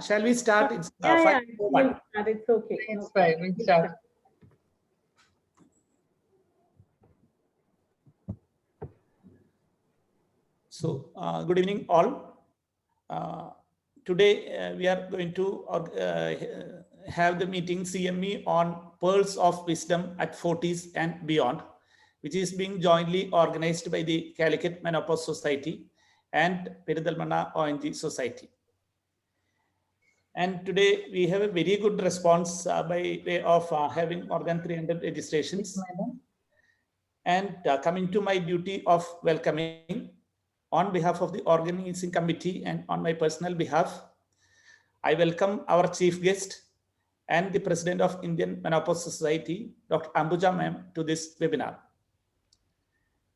Shall we start? It's Yeah, 5:01. it's okay. It's fine. We start. So, good evening, all. Today we are going to have the meeting CME on Pearls of Wisdom at 40s and Beyond, which is being jointly organized by the Calicut Menopause Society and Perindalmanna ONG Society. And today we have a very good response by way of having more than 300 registrations. And coming to my duty of welcoming, on behalf of the organizing committee and on my personal behalf, I welcome our chief guest and the president of Indian Menopause Society, Dr. Ambuja ma'am, to this webinar.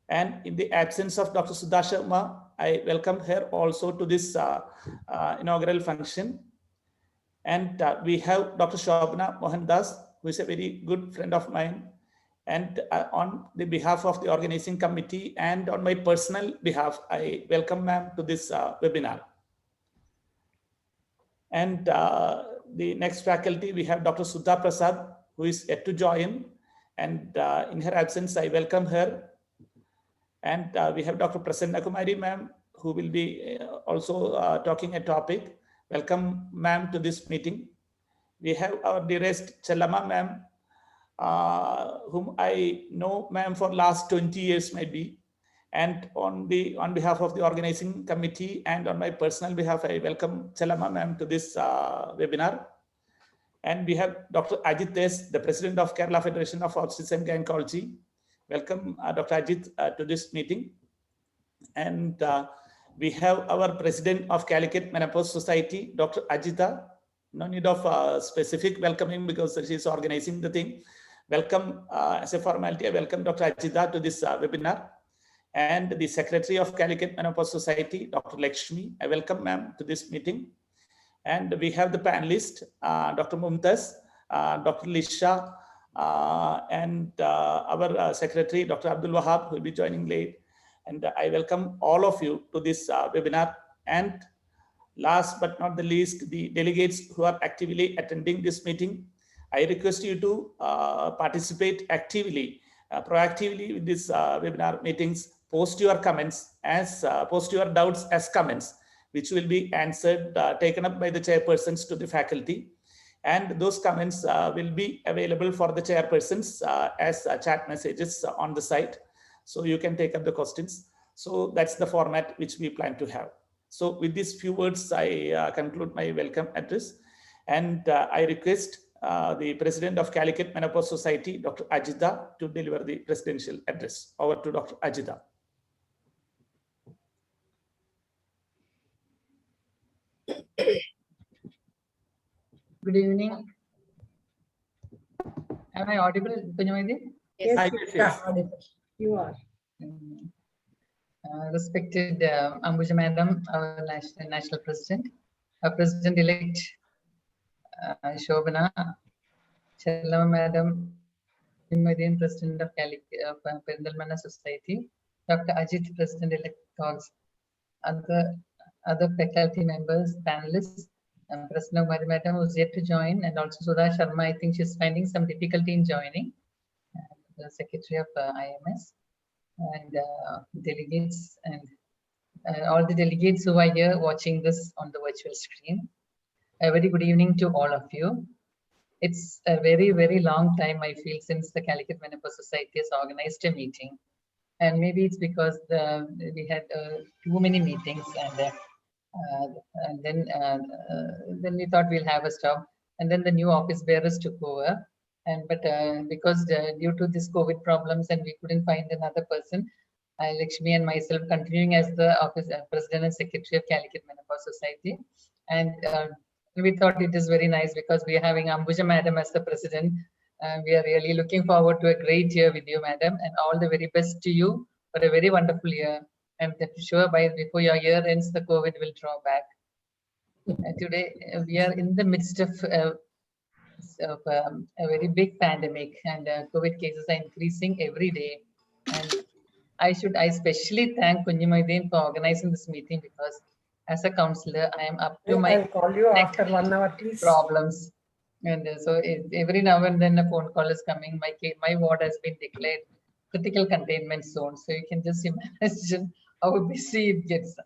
And in the absence of Dr. Sudha Sharma, I welcome her also to this inaugural function. And we have Dr. Shobana Mohandas, who is a very good friend of mine. And on the behalf of the organizing committee and on my personal behalf, I welcome ma'am to this webinar. And the next faculty, we have Dr. Sudha Prasad, who is yet to join. And in her absence, I welcome her. And we have Dr. Prasanna Kumari ma'am, who will be also talking a topic. Welcome ma'am to this meeting. We have our dearest Chellama ma'am, whom I know ma'am for last 20 years maybe. And on behalf of the organizing committee and on my personal behalf, I welcome Chellama ma'am to this webinar. And we have Dr. Ajit Des, the president of Kerala Federation of Obstetrics and Gynecology. Welcome Dr. Ajit to this meeting. And we have our president of Calicut Menopause Society, Dr. Ajita. No need of specific welcoming because she is organizing the thing. Welcome as a formality. I welcome Dr. Ajita to this webinar. And the secretary of Calicut Menopause Society, Dr. Lakshmi. I welcome ma'am to this meeting. And we have the panelist, Dr. Mumtaz, Dr. Lisha, and our secretary, Dr. Abdul Wahab, who will be joining late. And I welcome all of you to this webinar. And last but not the least, the delegates who are actively attending this meeting. I request you to participate actively, proactively with these webinar meetings. Post your comments post your doubts as comments, which will be answered, taken up by the chairpersons to the faculty. And those comments will be available for the chairpersons as chat messages on the site. So you can take up the questions. So that's the format which we plan to have. So with these few words, I conclude my welcome address. And I request the president of Calicut Menopause Society, Dr. Ajita, to deliver the presidential address. Over to Dr. Ajita. Good evening. Am I audible, Punjamidi? Yes, Yes. you are. Respected Ambuja Madam, our national president, our president-elect Shobana, Chellama Madam, Indian president of Perindalmanna Society, Dr. Ajit, president-elect COGS, other faculty members, panelists, Prasanna Kumari Madam, who is yet to join, and also Sudha Sharma. I think she's finding some difficulty in joining, the secretary of IMS, and delegates, and all the delegates who are here watching this on the virtual screen. A very good evening to all of you. It's a very, very long time, I feel, since the Calicut Menopause Society has organized a meeting. And maybe it's because we had too many meetings, and then we thought we'll have a stop. And then the new office bearers took over. But because due to this COVID problems and we couldn't find another person, Lakshmi and myself continuing as the office president and secretary of Calicut Menopause Society. And we thought it is very nice because we are having Ambuja Madam as the president. We are really looking forward to a great year with you, Madam, and all the very best to you for a very wonderful year. And I'm sure before your year ends, the COVID will draw back. Today, we are in the midst of a very big pandemic, and COVID cases are increasing every day. And I especially thank Kunjimaideen for organizing this meeting, because as a counselor, I am up to my I'll call you neck after 1 hour, please. problems. And so every now and then a phone call is coming. My ward has been declared critical containment zone. So you can just imagine how busy it gets.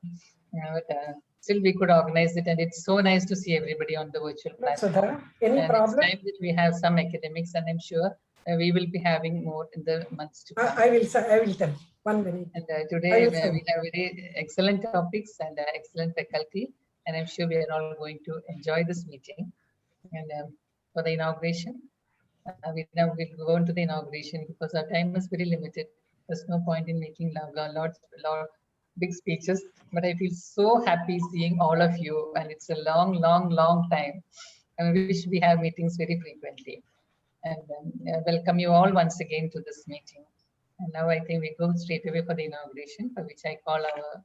Still we could organize it, and it's so nice to see everybody on the virtual platform. Sudha, any and problem? It's time that we have some academics, and I'm sure we will be having more in the months to come. I will tell. 1 minute. And today we have very excellent topics and excellent faculty, and I'm sure we are all going to enjoy this meeting. And for the inauguration, we'll go into the inauguration because our time is very limited. There's no point in making lot big speeches, but I feel so happy seeing all of you, and it's a long time. I wish we have meetings very frequently. And welcome you all once again to this meeting. And now I think we go straight away for the inauguration, for which I call our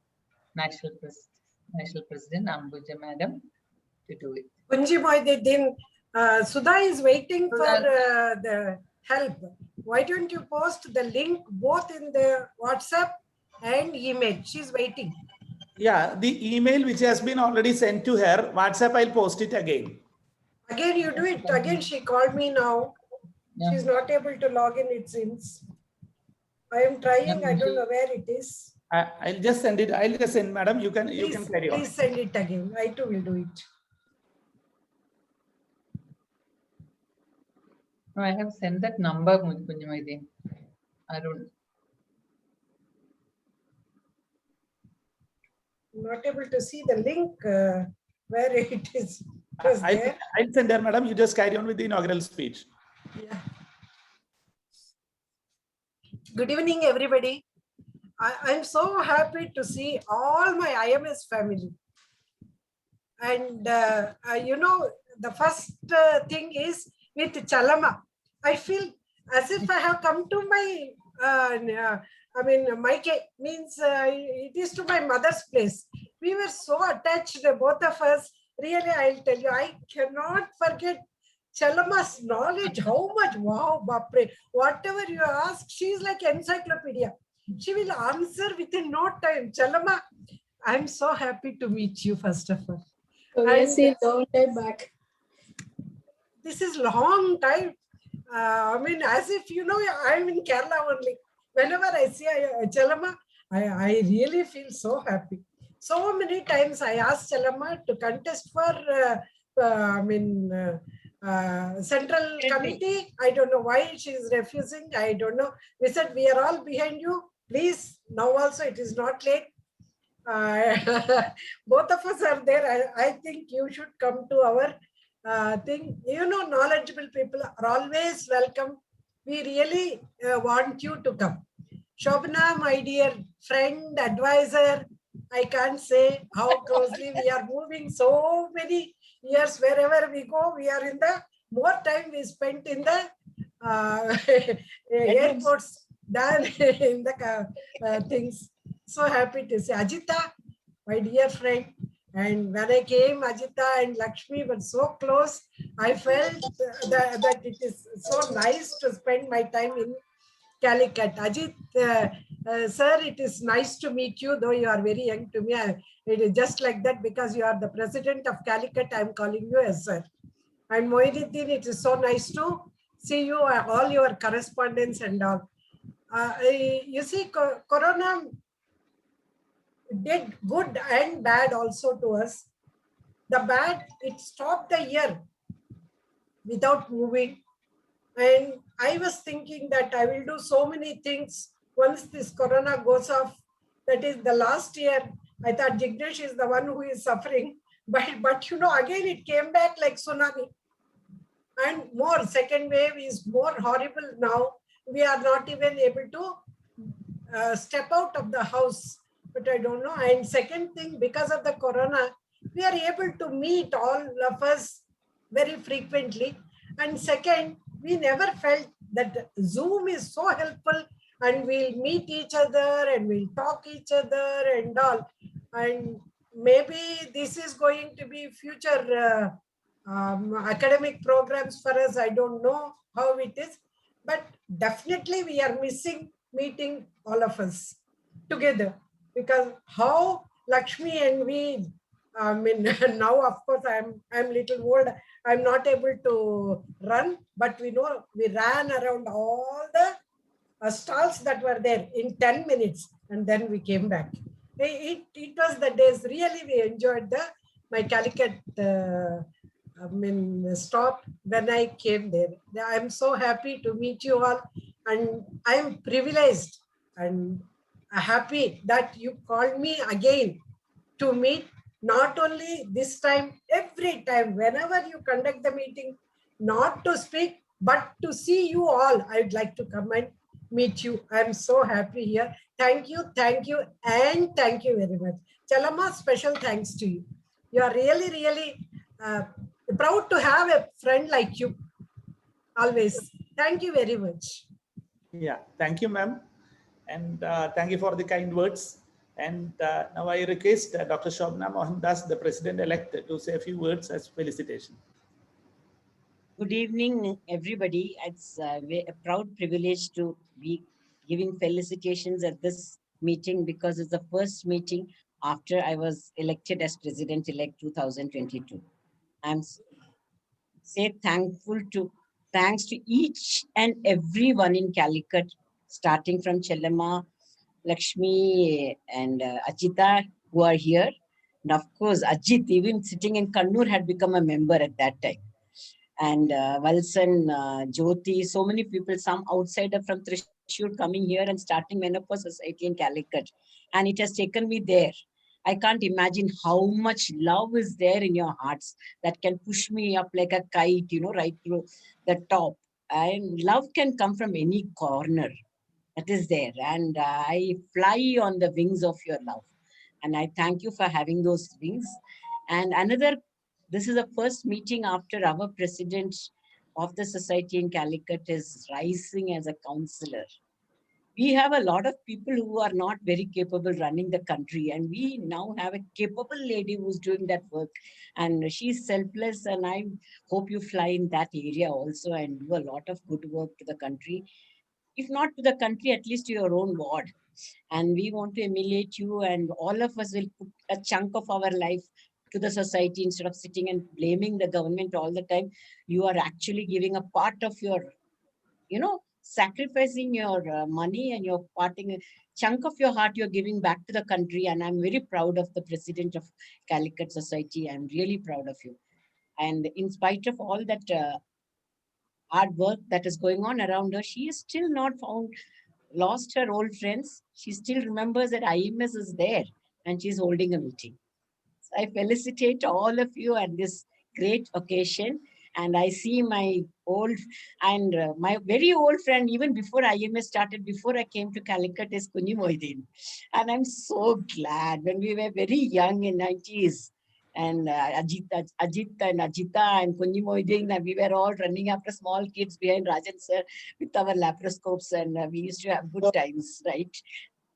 National President Ambuja Madam to do it. Kunji Moinuddin, Sudha is waiting for the help. Why don't you post the link both in the WhatsApp and email? She's waiting. Yeah, the email which has been already sent to her, WhatsApp, I'll post it again. Again, you do it. Again, she called me now. Yeah. She's not able to log in, it seems. I am trying. I don't know where it is. I'll just send it. I'll just send, madam. You can carry on. Please send it again. I too will do it. No, I have sent that number, Kunjumaideen. I don't. I'm not able to see the link where it is. I'll send her, madam. You just carry on with the inaugural speech. Yeah. Good evening, everybody. I'm so happy to see all my IMS family. And, you know, the first thing is with Chalama. I feel as if I have come to my, my means it is to my mother's place. We were so attached, both of us. Really, I'll tell you, I cannot forget Chalama's knowledge, how much, wow, Bapre, whatever you ask, she's like encyclopedia. She will answer within no time. Chalama, I'm so happy to meet you, first of all. So yes, see, long time back. This is long time. As if, you know, I'm in Kerala only. Whenever I see Chalama, I really feel so happy. So many times I asked Chalama to contest for, Central Committee. I don't know why she is refusing. I don't know. We said, we are all behind you. Please, now also it is not late. Both of us are there. I think you should come to our thing. You know, knowledgeable people are always welcome. We really want you to come. Shobna, my dear friend, advisor, I can't say how closely we are moving. So many years, wherever we go, we are in the more time we spent in the airports than in the things. So happy to see Ajita, my dear friend. And when I came, Ajita and Lakshmi were so close. I felt that it is so nice to spend my time in Calicut. Ajit, sir, it is nice to meet you, though you are very young to me. It is just like that because you are the president of Calicut. I am calling you as sir. And Moinuddin, it is so nice to see you, all your correspondence and all. You see, Corona did good and bad also to us. The bad, it stopped the year without moving. And I was thinking that I will do so many things once this Corona goes off. That is the last year. I thought Jignesh is the one who is suffering. But you know, again, it came back like tsunami. And more, second wave is more horrible now. We are not even able to step out of the house. But I don't know. And second thing, because of the Corona, we are able to meet all of us very frequently. And second, we never felt that Zoom is so helpful and we'll meet each other and we'll talk each other and all. And maybe this is going to be future academic programs for us. I don't know how it is, but definitely we are missing meeting all of us together because how Lakshmi and we I mean, now of course I'm little old. I'm not able to run, but we know we ran around all the stalls that were there in 10 minutes, and then we came back. It was the days. Really, we enjoyed my Calicut. Stop when I came there. I'm so happy to meet you all, and I'm privileged and happy that you called me again to meet, not only this time, every time, whenever you conduct the meeting, not to speak, but to see you all. I'd like to come and meet you. I'm so happy here. Thank you, and thank you very much. Chalama, special thanks to you. You are really, really proud to have a friend like you. Always. Thank you very much. Yeah, thank you, ma'am. And thank you for the kind words. And now I request Dr. Shobana Mohandas, the President-elect, to say a few words as felicitation. Good evening, everybody. It's a proud privilege to be giving felicitations at this meeting because it's the first meeting after I was elected as President-elect 2022. I'm thanks to each and everyone in Calicut, starting from Chellama, Lakshmi, and Ajita, who are here. And of course, Ajit, even sitting in Kannur, had become a member at that time. And Valsan, Jyoti, so many people, some outsider from Thrissur coming here and starting Menopause Society in Calicut. And it has taken me there. I can't imagine how much love is there in your hearts that can push me up like a kite, right through the top. And love can come from any corner that is there. And I fly on the wings of your love. And I thank you for having those wings. And this is the first meeting after our president of the society in Calicut is rising as a councillor. We have a lot of people who are not very capable running the country, and we now have a capable lady who's doing that work, and she's selfless, and I hope you fly in that area also and do a lot of good work to the country. If not to the country, at least to your own ward. And we want to emulate you, and all of us will put a chunk of our life to the society instead of sitting and blaming the government all the time. You are actually giving a part of your, sacrificing your money and your parting a chunk of your heart you're giving back to the country. And I'm very proud of the president of Calicut Society. I'm really proud of you. And in spite of all that hard work that is going on around her, she is still not lost her old friends. She still remembers that IMS is there and she's holding a meeting. So I felicitate all of you at this great occasion. And I see my my very old friend, even before IMS started, before I came to Calicut, is Kunji Moideen. And I'm so glad when we were very young in 90s. And Ajit and Ajita and Kunji Moideen, and we were all running after small kids behind Rajan sir with our laparoscopes, and we used to have good times, right?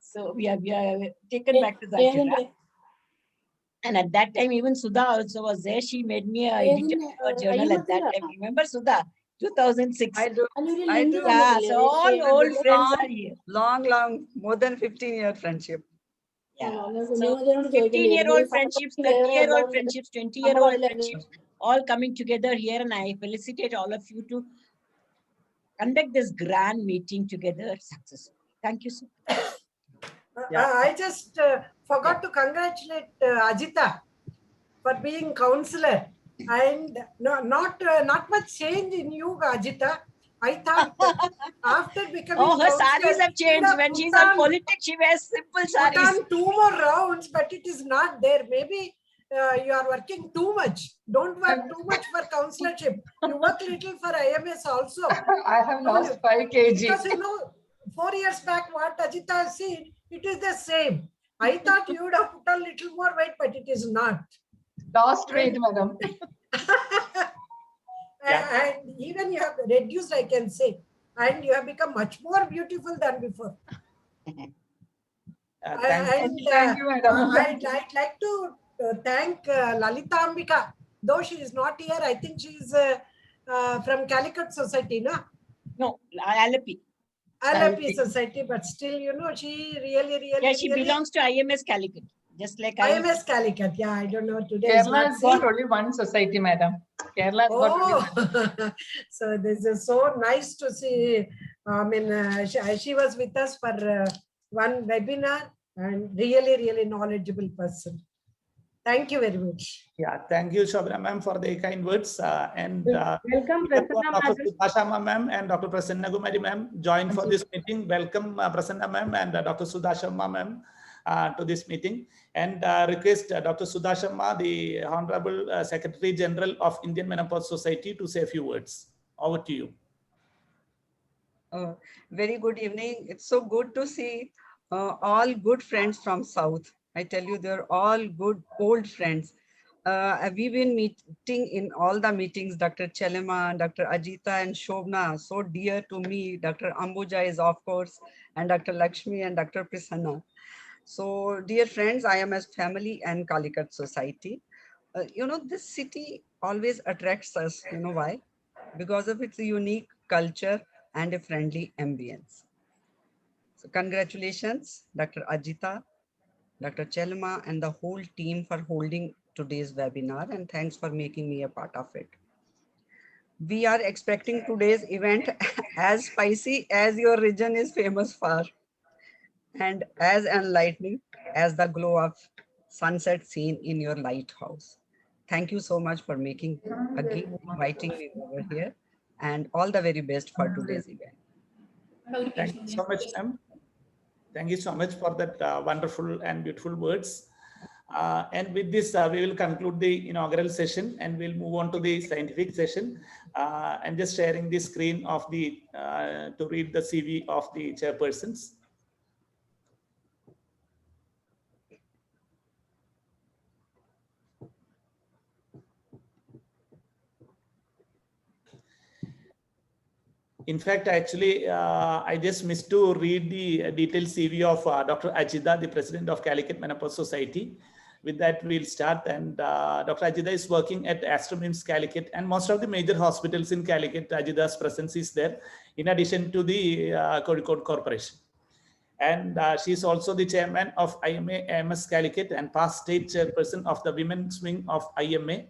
So we are taken back to that era. And at that time, even Sudha also was there. She made me a editor of a journal at that time. Remember Sudha? 2006. I do. Yeah, so all old friends are here. Long, more than 15-year friendship. Yeah. So 15-year-old friendships, 30-year-old friendships, 20-year-old friendships, all coming together here. And I felicitate all of you to conduct this grand meeting together successfully. Thank you so much. I just forgot to congratulate Ajita for being councillor, and not much change in you, Ajita. I thought after becoming her saris have changed. When she's on politics, she wears simple saris. Put on 2 more rounds, but it is not there. Maybe you are working too much. Don't work too much for councillorship. You work little for IMS also. I have lost 5 kg. Because 4 years back, what Ajita has seen, it is the same. I thought you would have put a little more weight, but it is not. Lost weight, madam. And even you have reduced, I can say. And you have become much more beautiful than before. Thank you, madam. I'd like to thank Lalita Ambika. Though she is not here, I think she is from Calicut Society, no? No, Alapi. Alapi Society, but still, she really Yeah, she belongs to IMS Calicut. Just like IMS Calicut. Yeah, I don't know. Today is Kerala not has got seen. only one society, madam. Kerala has got only one. Oh, so this is so nice to see. I mean, she was with us for one webinar and really knowledgeable person. Thank you very much. Yeah, thank you, Shobana ma'am, for the kind words. Welcome, Dr. Prasanna Sudhashama ma'am and Dr. Prasanna Kumari ma'am join for this meeting. Welcome, Prasanna ma'am and Dr. Sudhashama ma'am to this meeting. And request Dr. Sudhashama, the Honorable Secretary General of Indian Menopause Society, to say a few words. Over to you. Very good evening. It's so good to see all good friends from South. I tell you, they're all good old friends. We've been meeting in all the meetings, Dr. Chelema, Dr. Ajita and Shobna, so dear to me. Dr. Ambuja is of course, and Dr. Lakshmi and Dr. Prasanna. So dear friends, IMS family and Calicut society. This city always attracts us. You know why? Because of its unique culture and a friendly ambience. So congratulations, Dr. Ajita, Dr. Chelma, and the whole team for holding today's webinar, and thanks for making me a part of it. We are expecting today's event as spicy as your region is famous for, and as enlightening as the glow of sunset seen in your lighthouse. Thank you so much for again inviting me over here, and all the very best for today's event. Thank you so much, ma'am. Thank you so much for that wonderful and beautiful words. And with this, we will conclude the inaugural session and we'll move on to the scientific session. I'm just sharing the screen of the to read the CV of the chairpersons. In fact, actually, I just missed to read the detailed CV of Dr. Ajita, the president of Calicut Menopause Society. With that, we'll start. And Dr. Ajita is working at Astromims Calicut, and most of the major hospitals in Calicut, Ajita's presence is there, in addition to the Kozhikode Corporation. And she's also the chairman of IMS Calicut and past state chairperson of the women's wing of IMA,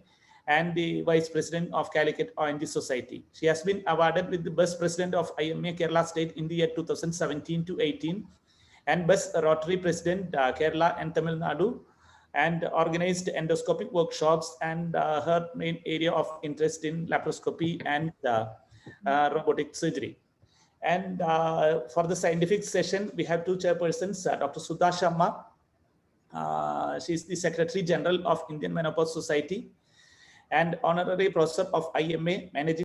and the vice president of Calicut ONG Society. She has been awarded with the best president of IMA Kerala State in the year 2017 to 18, and best Rotary president Kerala and Tamil Nadu, and organized endoscopic workshops, and her main area of interest in laparoscopy and robotic surgery. And for the scientific session, we have two chairpersons, Dr. Sudha Sharma. She is the Secretary General of Indian Menopause Society and Honorary Professor of IMA, Managing